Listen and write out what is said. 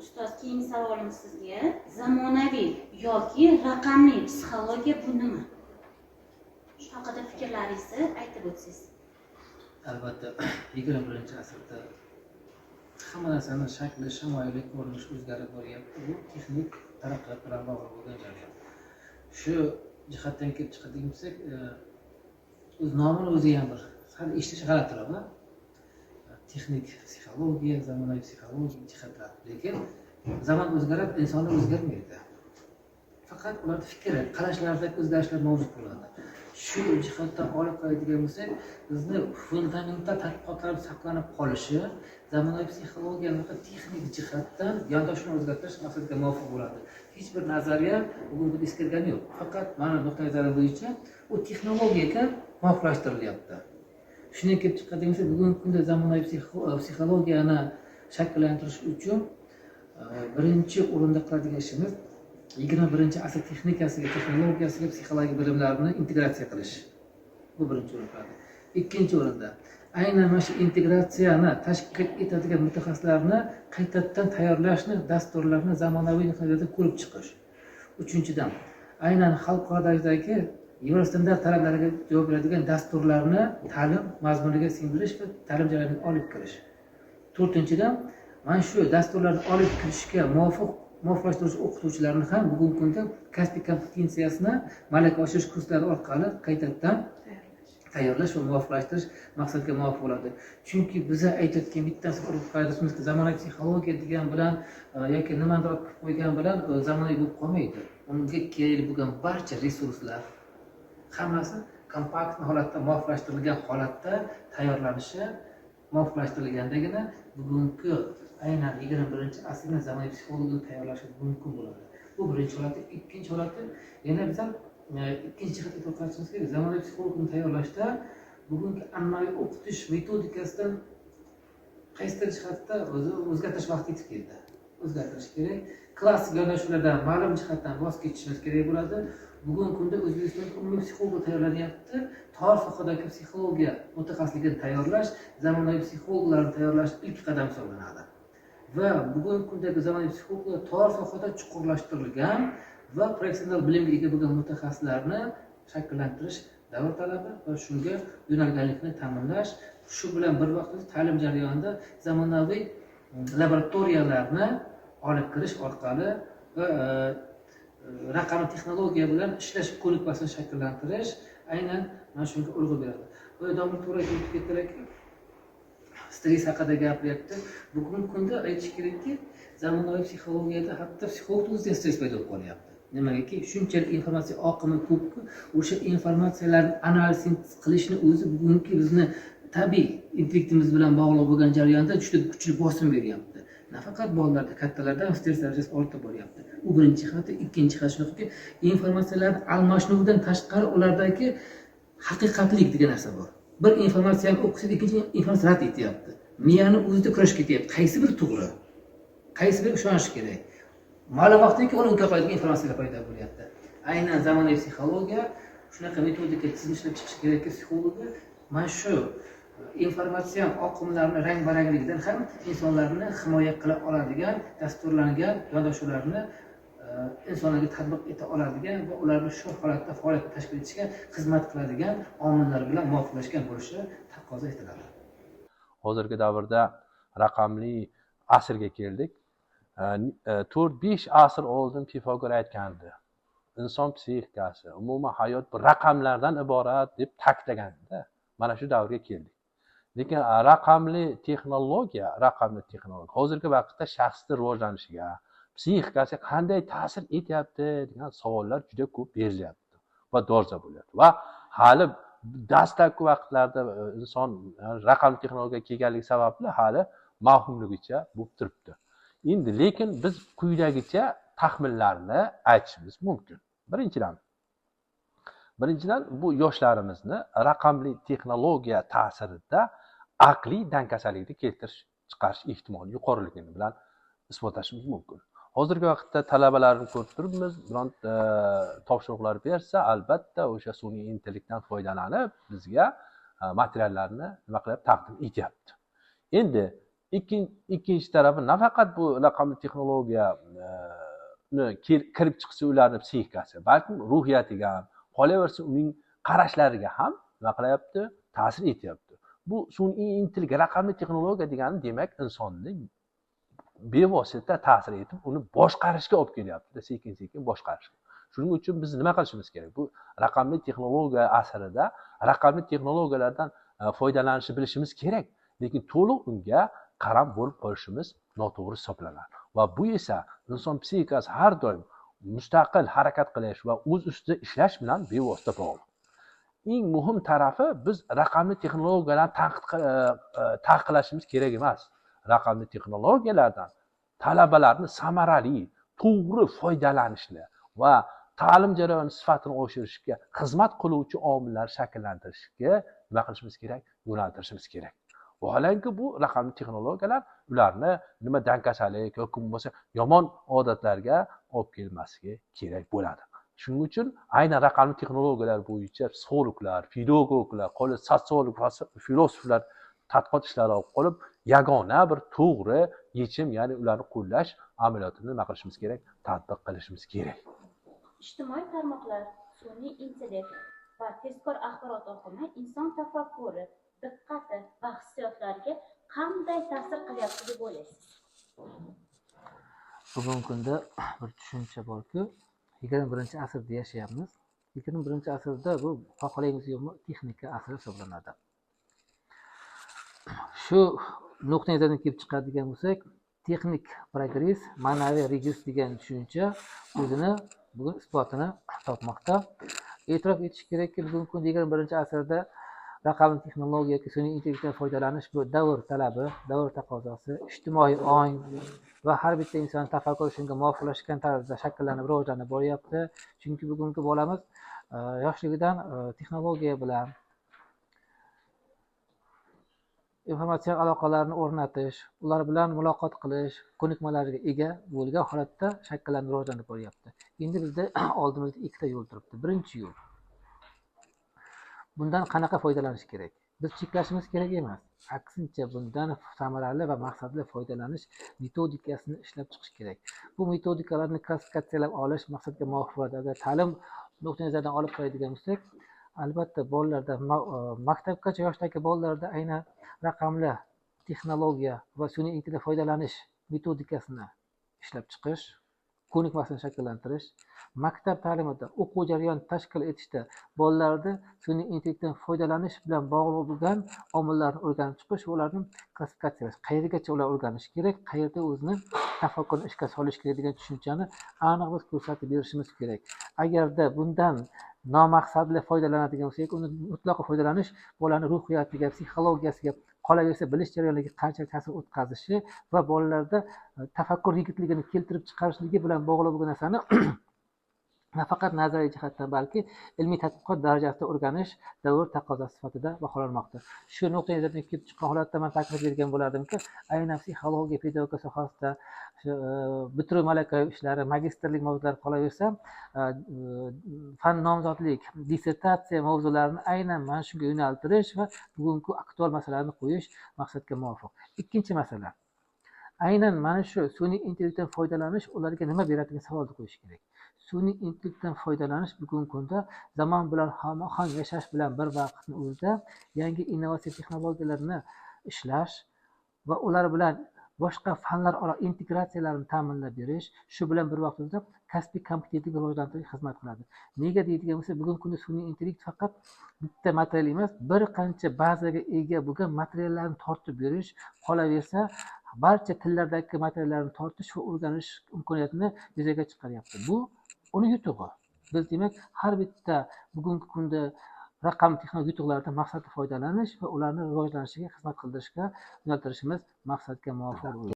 ustoz, keyingi savolimiz sizga. Zamonaviy yoki raqamli psixologiya bu nima? Shu haqida fikrlaringizni aytib o'tsangiz. Albatta, 21-asrda hamma narsani shakli, shamoyili ko'rinishi o'zgarib boryapti. Bu texnik taraqqiyot bilan bog'liq bo'lgan jarayon. Shu jihatdan kelib chiqadigan bo'lsak, o'z nomini o'zi ham bir sal eshitish g'alatiroq, texnik psixologiya, zamonaviy psixologiya jihatlar. Lekin zamon o'zgarib, inson o'zgarmaydi. Faqat ularning fikri, qarashlaridagi o'zgarishlar mavjud bo'ladi. Shu jihatdan olib qaraydigan bo'lsak, bizni fundamental tadqiqotlar saqlanib qolishi zamonaviy psixologiyani texnik jihatdan yondoshni o'zgartirish maqsadiga muvofiq bo'ladi. Hech bir nazariya bugungi eskirgani yo'q. Faqat mana nuqtai nazar bo'yicha u texnologiyaga muvofiqlashtirilyapti. Shundan kelib chiqadigan bo'lsa, bugungi kunda zamonaviy psixologiyani shakllantirish uchun birinchi o'rinda qiladigan ishimiz 21-asr texnikasiga, texnologiyasiga psixologiya bilimlarini integratsiya qilish. Bu birinchi o'rinda turadi. Ikkinchi o'rinda aynan mana shu integratsiyani tashkil etadigan mutaxassislarni qaytadan tayyorlashni, dasturlarni zamonaviy nihoyatda ko'rib chiqish. Uchinchidan, aynan xalqarodagi Yevrostandart talablariga javob beradigan dasturlarni ta'lim mazmuniga singdirish va ta'lim jarayoniga olib kirish. To'rtinchidan, mana shu dasturlarni olib kirishga muvofiqlashtirish o'qituvchilarni ham bugungi kunda kasbiy kompetensiyasini malaka oshirish kurslari orqali qaytadan tayyorlash va muvofiqlashtirish maqsadga muvofiq bo'ladi. Chunki biza aytayotgan bittasi zamonaviy psixologiya degan bilan yoki nimanidir olib qo'ygan bilan zamonaviy bo'lib qolmaydi. Unga kerak bo'lgan barcha resurslar hammasi kompakt holatda, muvofiqlashtirilgan holatda tayyorlanishi, muvofiqlashtirilgandagina bugungi aynan 21-asrning zamonaviy psixologini tayyorlashi mumkin bo'ladi. Bu birinchi holati. Ikkinchi holati, yana biz ham ikkinchi jihatga to'xtalishimiz kerak. Zamonaviy psixologni tayyorlashda bugungi an'anaviy o'qitish metodikasidan qaysidir jihatda o'zgartirish vaqti yetib keldi. O'zgartirish kerak. Klassik yondashuvlardan ma'lum jihatdan voz kechishimiz kerak bo'ladi. Bugungi kunda O'zbekistonda umumiy psixolog tayyorlanyapti. Tor sohadagi psixologiya mutaxassisligini tayyorlash, zamonaviy psixologlarni tayyorlash ilk qadam hisoblanadi. Va bugungi kundagi zamonaviy psixologlar tor sohada chuqurlashtirilgan va professional bilimga ega bo'lgan mutaxassislarni shakllantirish davr talabi va shunga yo'nalganlikni ta'minlash, shu bilan bir vaqtda ta'lim jarayonida zamonaviy laboratoriyalarni olib kirish orqali va raqamli texnologiya bilan ishlash ko'nikmasini shakllantirish aynan mana shunga urg'u beradi. Va domla to'g'ri aytib ketdilarki, stress haqida gapiryapti. Bugungi kunda aytish kerakki, zamonaviy psixologiyada hatto psixolog o'zida stress paydo bo'lib qolyapti. Nimagaki, shunchalik informatsiya oqimi ko'pki, o'sha informatsiyalarni analiz qilishni o'zi bugungi bizni tabiiy intellektimiz bilan bog'liq bo'lgan jarayonda juda kuchli bosim beryapti. Nafaqat bolalarda, kattalarda ham stress darajasi ortib boryapti. U birinchi jihati. Ikkinchi jihati shundaki, informatsiyalarni almashinuvdan tashqari ulardagi haqiqatlik degan narsa bor. Bir informatsiyani o'qisa, ikkinchi informatsiya rad etyapti. Miyani o'zida kurash ketyapti. Qaysi bir to'g'ri? Qaysi biriga ishonish kerak? Ma'lum vaqtdan keyin uni inkor qiladigan informatsiyalar paydo bo'lyapti. Aynan zamonaviy psixologiya shunaqa metodika tizim ishlab chiqish kerakki, psixologiya mana shu informatsiya oqimlarini rang-barangligidan ham insonlarni himoya qila oladigan, dasturlangan yondashuvlarni insonlarga tatbiq eta oladigan va ularni shu holatda faoliyat tashkil etishga xizmat qiladigan omillar bilan muvofiqlashgan bo'lishi taqozo etiladi. Hozirgi davrda raqamli asrga keldik. 4-5 asr oldin Pifagor aytgandi. Inson psixikasi, umuman hayot bir raqamlardan iborat deb ta'kidlaganda, mana shu davrga keldik. Lekin raqamli texnologiya hozirgi vaqtda shaxsning rivojlanishiga, psixikasiga qanday ta'sir etyapti degan savollar juda ko'p berilyapti va dolzarb bo'lyapti. Va hali dastlabki vaqtlarda inson raqamli texnologiyaga kelganligi sababli hali mavhumligicha bo'lib turibdi. Endi lekin biz quyidagicha taxminlarni aytishimiz mumkin. Birinchidan bu yoshlarimizni raqamli texnologiya ta'sirida aqliy dangasalikni keltirish chiqarish ehtimoli yuqoriligini bilan isbotlashimiz mumkin. Hozirgi vaqtda talabalarni ko'rib turibmiz, biron topshiriqlar bersa, albatta o'sha sun'iy intellektdan foydalanib bizga materiallarni nima qilib taqdim etyapti. Endi ikkinchi tarafi nafaqat bu raqamli texnologiya kirib chiqsa ularni psixikasi, balkim ruhiyatiga ham, qolaversa uning qarashlariga ham nima qilyapti? Ta'sir etyapti. Bu sun'iy intellekt, raqamli texnologiya degani demak insonni bevosita ta'sir etib, uni boshqarishga olib kelyapti, sekin-sekin boshqarishga. Shuning uchun biz nima qilishimiz kerak? Bu raqamli texnologiya asrida raqamli texnologiyalardan foydalanishni bilishimiz kerak, lekin to'liq unga qaram bo'lib qolishimiz noto'g'ri hisoblanadi. Va bu esa inson psixikasi har doim mustaqil harakat qilish va o'z ustida ishlash bilan bevosita bog'liq. Eng muhim tarafi biz raqamli texnologiyalarni taqiqlashimiz kerak emas. Raqamli texnologiyalardan talabalarni samarali, to'g'ri foydalanishni va ta'lim jarayoni sifatini oshirishga xizmat qiluvchi omillar shakllantirishga nima qilishimiz kerak? Yo'naltirishimiz kerak. Vaholanki bu raqamli texnologiyalar ularni nima dankasalik yoki bo'lmasa yomon odatlarga olib kelmasligi kerak bo'ladi. Shuning uchun aynan raqamli texnologiyalar bo'yicha psixologlar, pedagoglar, sotsiolog va filosoflar tadqiqot ishlari olib qolib, yagona bir to'g'ri yechim, ya'ni ularni qo'llash amaliyotini nima qilishimiz kerak? Tatbiq qilishimiz kerak. Ijtimoiy tarmoqlar, sun'iy intellekt va tezkor axborot oqimi inson tafakkuri, diqqati va hissiyotlariga qanday ta'sir qilyapti deb o'ylaysiz? Bugungi kunda bir tushuncha borki, 21-asrda yashayapmiz. 21-asrda bu xohlaymiz yo'qmi, texnika asri hisoblanadi. Shu nuqtai nazardan kelib chiqadigan bo'lsak, texnik progress, ma'naviy regress degan tushuncha o'zini bugun isbotini topmoqda. E'tirof etish kerakki, bugungi kunda 21-asrda raqamli texnologiya yoki sun'iy intellektdan foydalanish bu davr talabi, davr taqozosi, ijtimoiy ong va har bitta inson tafakkuri shunga muvofiqlashgan tarzda shakllanib, rivojlanib boryapti. Chunki bugungi bolamiz yoshligidan texnologiya bilan informatsion aloqalarni o'rnatish, ular bilan muloqot qilish ko'nikmalariga ega bo'lgan holatda shakllanib, rivojlanib boryapti. Endi bizda oldimizda ikkita yo'l turibdi. Birinchi yo'l. Bundan qanaqa foydalanish kerak? Biz cheklashimiz kerak emas. Aksincha, bundan samarali va maqsadli foydalanish metodikasini ishlab chiqish kerak. Bu metodikalarni klassifikatsiyalab olish maqsadga muvofiq bo'ladi. Agar ta'lim nuqtai nazaridan olib qaraydigan bo'lsak, albatta bolalarda, maktabgacha yoshdagi bolalarda aynan raqamli texnologiya va sun'iy intellekt foydalanish metodikasini ishlab chiqish, ko'nikmasini shakllantirish, maktab ta'limida o'quv jarayonini tashkil etishda bolalarda sun'iy intellektdan foydalanish bilan bog'liq bo'lgan omillarni o'rganib chiqish va ularni klassifikatsiyalash, qayergacha ular o'rganishi kerak, qayerda o'zini tafakkurini ishga solish kerak degan tushunchani aniq biz ko'rsatib berishimiz kerak. Agarda bundan nomaqsadli foydalanadigan bo'lsak, uni mutlaqo foydalanish bolani ruhiyatiga, psixologiyasiga, qolaversa bilish jarayoniga qancha ta'sir o'tkazishi va bolalarda tafakkur yigitligini keltirib chiqarishligi bilan bog'liq bo'lgan narsani nafaqat nazariy jihatdan, balki ilmiy tadqiqot darajasida o'rganish davr taqozosi sifatida baholanmoqda. Shu nuqtai nazardan kelib chiqqan holatda men taklif bergan bo'lardimki, aynan psixologiya, pedagogika sohasida bitiruv malaka ishlari, magistrlik mavzulari qolaversa, fan nomzodlik, dissertatsiya mavzularini aynan mana shunga yo'naltirish va bugungi aktual masalalarni qo'yish maqsadga muvofiq. Ikkinchi masala, aynan mana shu sun'iy intellektdan foydalanish ularga nima beradi degan savolni qo'yish kerak. Sun'iy intellektdan foydalanish bugungi kunda zamon bilan hamohang yashash bilan bir vaqtning o'zida yangi innovatsiya texnologiyalarni ishlash va ular bilan boshqa fanlar aro integratsiyalarni ta'minlab berish, shu bilan bir vaqtda kasbiy kompetentlikni rivojlantirishga xizmat qiladi. Nega deydigan bo'lsa, bugungi kunda sun'iy intellekt faqat bitta material emas, bir qancha bazaga ega bo'lgan materiallarni tortib berish, qolaversa barcha tillardagi materiallarni tortish va o'rganish imkoniyatini yuzaga chiqaryapti. Bu uni yutug'i. Biz demak har bitta bugungi kunda raqam texnologik yutuqlardan maqsadli foydalanish va ularni rivojlanishiga xizmat qildirishga yo'naltirishimiz maqsadga muvofiq.